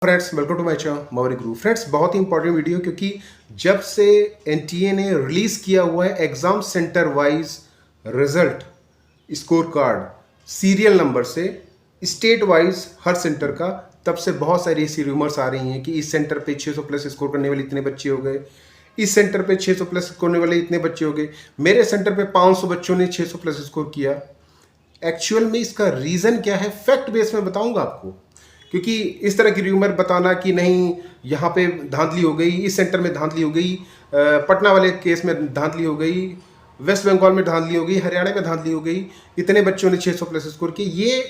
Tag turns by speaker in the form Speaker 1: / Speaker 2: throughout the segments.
Speaker 1: Friends, welcome to my channel Mauri Guru. Friends, बहुत ही important video, क्योंकि जब से एनटीए ने रिलीज किया हुआ है exam centre wise result score card serial number से स्टेट वाइज हर सेंटर का, तब से बहुत सारी ऐसी रूमर्स आ रही हैं कि इस सेंटर पे 600 प्लस स्कोर करने वाले इतने बच्चे हो गए, इस सेंटर पे 600 प्लस स्कोर करने वाले इतने बच्चे हो गए, मेरे सेंटर पे 500 बच्चों ने 600 प्लस स्कोर किया। एक्चुअल में इसका रीज़न क्या है, फैक्ट बेस में बताऊंगा आपको। क्योंकि इस तरह की र्यूमर बताना कि नहीं यहाँ पे धांधली हो गई, इस सेंटर में धांधली हो गई, पटना वाले केस में धांधली हो गई, वेस्ट बंगाल में धांधली हो गई, हरियाणा में धांधली हो गई, इतने बच्चों ने 600 प्लस स्कोर किए, ये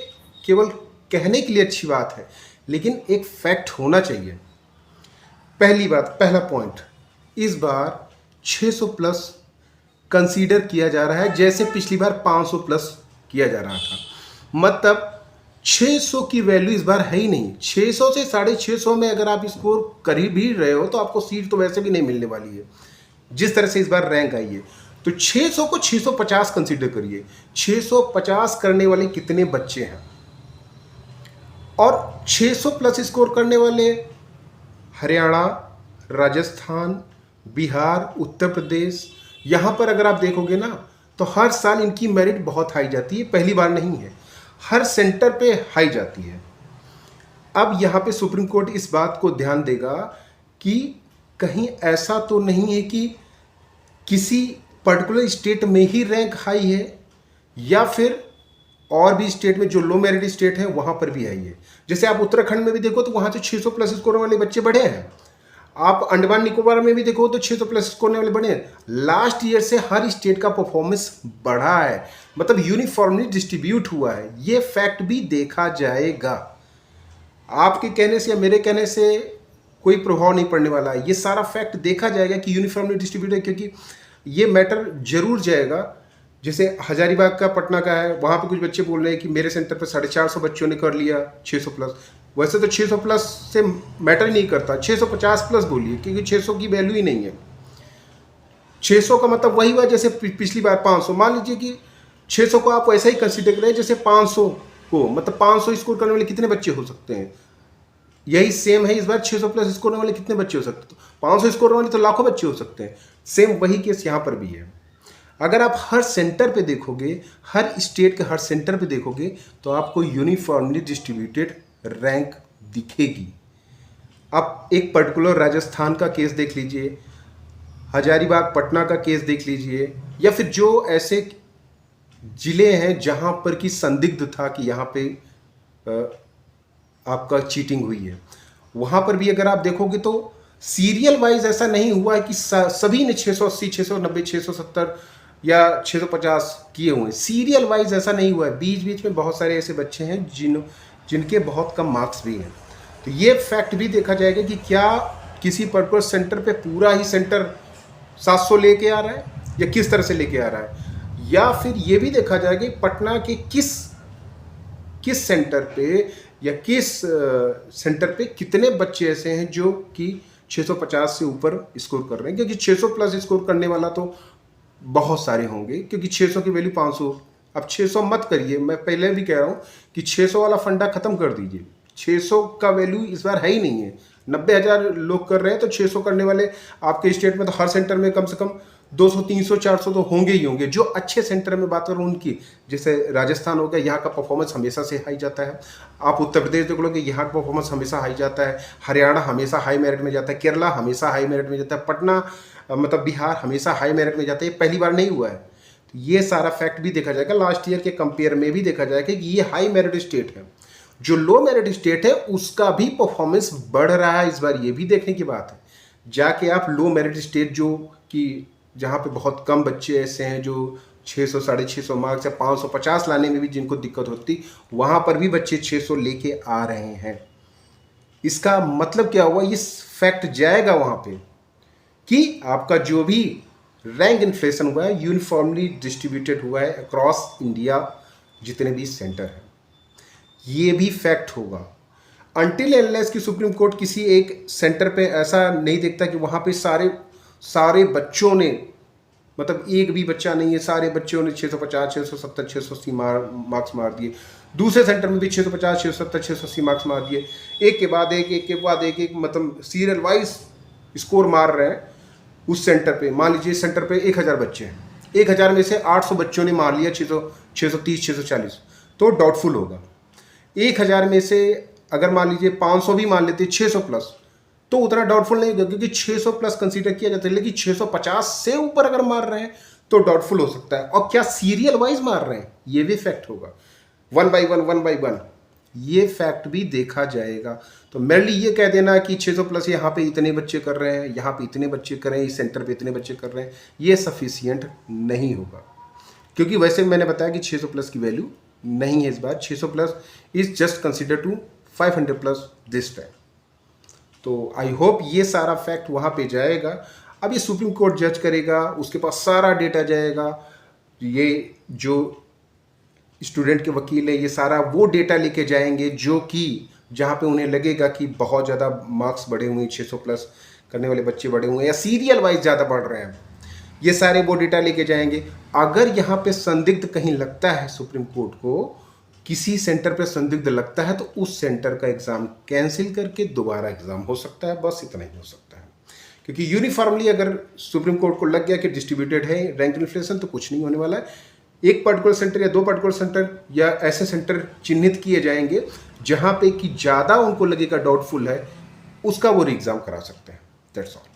Speaker 1: केवल कहने के लिए अच्छी बात है, लेकिन एक फैक्ट होना चाहिए। पहली बात, पहला पॉइंट, इस बार 600 प्लस कंसीडर किया जा रहा है जैसे पिछली बार 500 प्लस किया जा रहा था। मतलब 600 की वैल्यू इस बार है ही नहीं। 600 से 650 में अगर आप स्कोर कर ही भी रहे हो तो आपको सीट तो वैसे भी नहीं मिलने वाली है, जिस तरह से इस बार रैंक आई है। तो 600 को 650 कंसीडर करिए। 650 करने वाले कितने बच्चे हैं, और 600 प्लस स्कोर करने वाले हरियाणा, राजस्थान, बिहार, उत्तर प्रदेश, यहाँ पर अगर आप देखोगे ना तो हर साल इनकी मेरिट बहुत हाई जाती है, पहली बार नहीं है, हर सेंटर पे हाई जाती है। अब यहाँ पे सुप्रीम कोर्ट इस बात को ध्यान देगा कि कहीं ऐसा तो नहीं है कि किसी पर्टिकुलर स्टेट में ही रैंक हाई है, या फिर और भी स्टेट में जो लो मेरिट स्टेट है वहाँ पर भी हाई है। जैसे आप उत्तराखंड में भी देखो तो वहाँ तो 600 प्लस स्कोर वाले बच्चे बढ़े हैं। आप अंडमान निकोबार में भी देखो तो 600 प्लस स्कोर वाले बढ़े हैं। लास्ट ईयर से हर स्टेट का परफॉर्मेंस बढ़ा है, मतलब यूनिफॉर्मली डिस्ट्रीब्यूट हुआ है। ये फैक्ट भी देखा जाएगा। आपके कहने से या मेरे कहने से कोई प्रभाव नहीं पड़ने वाला है, ये सारा फैक्ट देखा जाएगा कि यूनिफॉर्मली डिस्ट्रीब्यूट है, क्योंकि ये मैटर जरूर जाएगा। जैसे हजारीबाग का, पटना का है, वहाँ पे कुछ बच्चे बोल रहे हैं कि मेरे सेंटर पे 450 बच्चों ने कर लिया 600 प्लस। वैसे तो 600 प्लस से मैटर ही नहीं करता, 650 प्लस बोलिए, क्योंकि 600 की वैल्यू ही नहीं है। 600 का मतलब वही हुआ जैसे पिछली बार 500। मान लीजिए कि 600 को आप वैसा ही कंसीडर करें जैसे 500 को, मतलब 500 स्कोर करने वाले कितने बच्चे हो सकते हैं, यही सेम है इस बार 600 प्लस स्कोर करने वाले कितने बच्चे हो सकते हैं। 500 स्कोर करने वाले तो लाखों बच्चे हो सकते हैं। सेम वही केस यहाँ पर भी है। अगर आप हर सेंटर पे देखोगे, हर स्टेट के हर सेंटर पे देखोगे, तो आपको यूनिफॉर्मली डिस्ट्रीब्यूटेड रैंक दिखेगी। आप एक पर्टिकुलर राजस्थान का केस देख लीजिए, हजारीबाग पटना का केस देख लीजिए, या फिर जो ऐसे जिले हैं जहां पर कि संदिग्ध था कि यहाँ पे आपका चीटिंग हुई है, वहां पर भी अगर आप देखोगे तो सीरियल वाइज ऐसा नहीं हुआ है कि सभी ने 680, 690, 670 या 650 किए हुए हैं। सीरियल वाइज ऐसा नहीं हुआ है। बीच बीच में बहुत सारे ऐसे बच्चे हैं जिनके बहुत कम मार्क्स भी हैं। तो ये फैक्ट भी देखा जाएगा कि क्या किसी पर्टिकुलर सेंटर पे पूरा ही सेंटर 700 लेके आ रहा है, या किस तरह से लेके आ रहा है, या फिर ये भी देखा जाएगा कि पटना के किस सेंटर पे या किस सेंटर पे कितने बच्चे ऐसे हैं जो कि 650 से ऊपर स्कोर कर रहे हैं। क्योंकि 600 प्लस स्कोर करने वाला तो बहुत सारे होंगे, क्योंकि 600 की वैल्यू 500। अब 600 मत करिए, मैं पहले भी कह रहा हूँ कि 600 वाला फंडा खत्म कर दीजिए। 600 का वैल्यू इस बार है ही नहीं है। 90,000 लोग कर रहे हैं, तो 600 करने वाले आपके स्टेट में तो हर सेंटर में कम से कम 200, 300, 400 तो होंगे ही होंगे। जो अच्छे सेंटर में बात करूँ उनकी, जैसे राजस्थान हो गया, यहाँ का परफॉर्मेंस हमेशा से हाई जाता है। आप उत्तर प्रदेश देख लो कि यहाँ का परफॉर्मेंस हमेशा हाई जाता है। हरियाणा हमेशा हाई मेरिट में जाता है। केरला हमेशा हाई मेरिट में जाता है। पटना मतलब बिहार हमेशा हाई मेरिट में जाता है। ये पहली बार नहीं हुआ है। तो ये सारा फैक्ट भी देखा जाएगा। लास्ट ईयर के कंपेयर में भी देखा जाएगा कि ये हाई मेरिट स्टेट है। जो लो मेरिट स्टेट है उसका भी परफॉर्मेंस बढ़ रहा है इस बार, ये भी देखने की बात है। जाके आप लो मेरिट स्टेट जो कि जहाँ पे बहुत कम बच्चे ऐसे हैं जो 600, 650 मार्क्स या 550 लाने में भी जिनको दिक्कत होती, वहाँ पर भी बच्चे 600 लेके आ रहे हैं। इसका मतलब क्या हुआ, ये फैक्ट जाएगा वहाँ पे कि आपका जो भी रैंक इन्फ्लेशन हुआ है यूनिफॉर्मली डिस्ट्रीब्यूटेड हुआ है अक्रॉस इंडिया, जितने भी सेंटर हैं। ये भी फैक्ट होगा। अनटिल एनलेस की सुप्रीम कोर्ट किसी एक सेंटर पे ऐसा नहीं देखता कि वहाँ पे सारे बच्चों ने, मतलब एक भी बच्चा नहीं है, सारे बच्चों ने 650, 670, 680 मार्क्स मार दिए, दूसरे सेंटर में भी 650, 670, 680 मार्क्स मार दिए, एक के बाद एक, मतलब सीरियल वाइज स्कोर मार रहे हैं उस सेंटर पे। मान लीजिए सेंटर पे 1000 बच्चे हैं, 1000 में से 800 बच्चों ने मार लिया 630, 640, तो डाउटफुल होगा। 1000 में से अगर मान लीजिए 500 भी मान लेते 600 प्लस, तो उतना डाउटफुल नहीं होगा, क्योंकि 600 प्लस कंसीडर किया जाता है। लेकिन 650 से ऊपर अगर मार रहे हैं तो डाउटफुल हो सकता है। और क्या सीरियल वाइज मार रहे हैं, ये भी फैक्ट होगा। 1 बाई 1 ये फैक्ट भी देखा जाएगा। तो मेनली ये कह देना कि 600 प्लस यहाँ पे इतने बच्चे कर रहे हैं, यहाँ पे इतने बच्चे कर रहे हैं, इस सेंटर पे इतने बच्चे कर रहे हैं, ये सफिशियंट नहीं होगा। क्योंकि वैसे मैंने बताया कि 600 प्लस की वैल्यू नहीं है इस बार। 600 plus is just consider to 500 plus this time. तो आई होप ये सारा फैक्ट वहाँ पे जाएगा। अब ये सुप्रीम कोर्ट जज करेगा, उसके पास सारा डेटा जाएगा। ये जो स्टूडेंट के वकील है ये सारा वो डेटा लेके जाएंगे जो कि जहाँ पे उन्हें लगेगा कि बहुत ज़्यादा मार्क्स बढ़े हुए हैं, 600 प्लस करने वाले बच्चे बढ़े हुए हैं या सीरियल वाइज ज़्यादा बढ़ रहे हैं, ये सारे वो डेटा लेके जाएंगे। अगर यहाँ पे संदिग्ध कहीं लगता है, सुप्रीम कोर्ट को किसी सेंटर पे संदिग्ध लगता है, तो उस सेंटर का एग्ज़ाम कैंसिल करके दोबारा एग्ज़ाम हो सकता है। बस इतना ही हो सकता है, क्योंकि यूनिफॉर्मली अगर सुप्रीम कोर्ट को लग गया कि डिस्ट्रीब्यूटेड है रैंक इन्फ्लेशन, तो कुछ नहीं होने वाला है। एक पर्टिकुलर सेंटर या 2 पर्टिकुलर सेंटर या ऐसे सेंटर चिन्हित किए जाएंगे जहां पे कि ज़्यादा उनको लगेगा डाउटफुल है, उसका वो एग्ज़ाम करा सकते हैं। That's all.